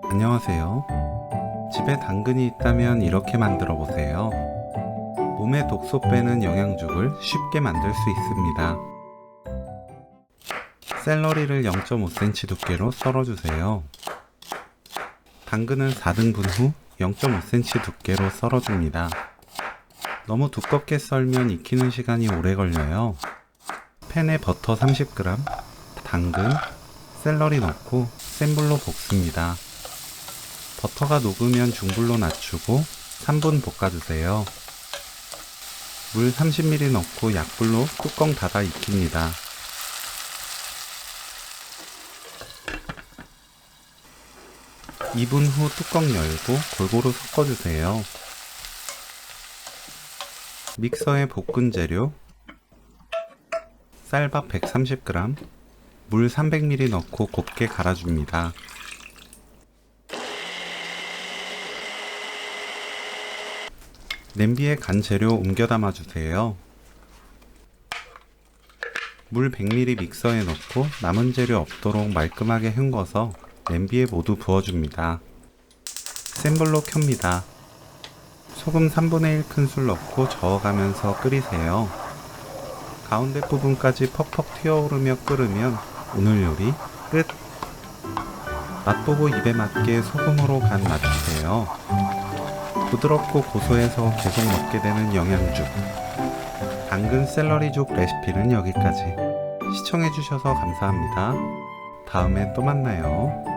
안녕하세요. 집에 당근이 있다면 이렇게 만들어 보세요. 몸에 독소 빼는 영양죽을 쉽게 만들 수 있습니다. 샐러리를 0.5cm 두께로 썰어주세요. 당근은 4등분 후 0.5cm 두께로 썰어줍니다. 너무 두껍게 썰면 익히는 시간이 오래 걸려요. 팬에 버터 30g, 당근, 샐러리 넣고 센 불로 볶습니다. 버터가 녹으면 중불로 낮추고 3분 볶아주세요. 물 30ml 넣고 약불로 뚜껑 닫아 익힙니다. (2분) 후 뚜껑 열고 골고루 섞어주세요. 믹서에 볶은 재료, 쌀밥 130g, 물 300ml 넣고 곱게 갈아줍니다. 냄비에 간 재료 옮겨 담아주세요. 물 100ml 믹서에 넣고 남은 재료 없도록 말끔하게 헹궈서 냄비에 모두 부어줍니다. 센 불로 켭니다. 소금 3분의 1 큰술 넣고 저어가면서 끓이세요. 가운데 부분까지 퍽퍽 튀어오르며 끓으면 오늘 요리 끝! 맛보고 입에 맞게 소금으로 간 맞추세요. 부드럽고 고소해서 계속 먹게 되는 영양죽, 당근 샐러리죽 레시피는 여기까지. 시청해주셔서 감사합니다. 다음에 또 만나요.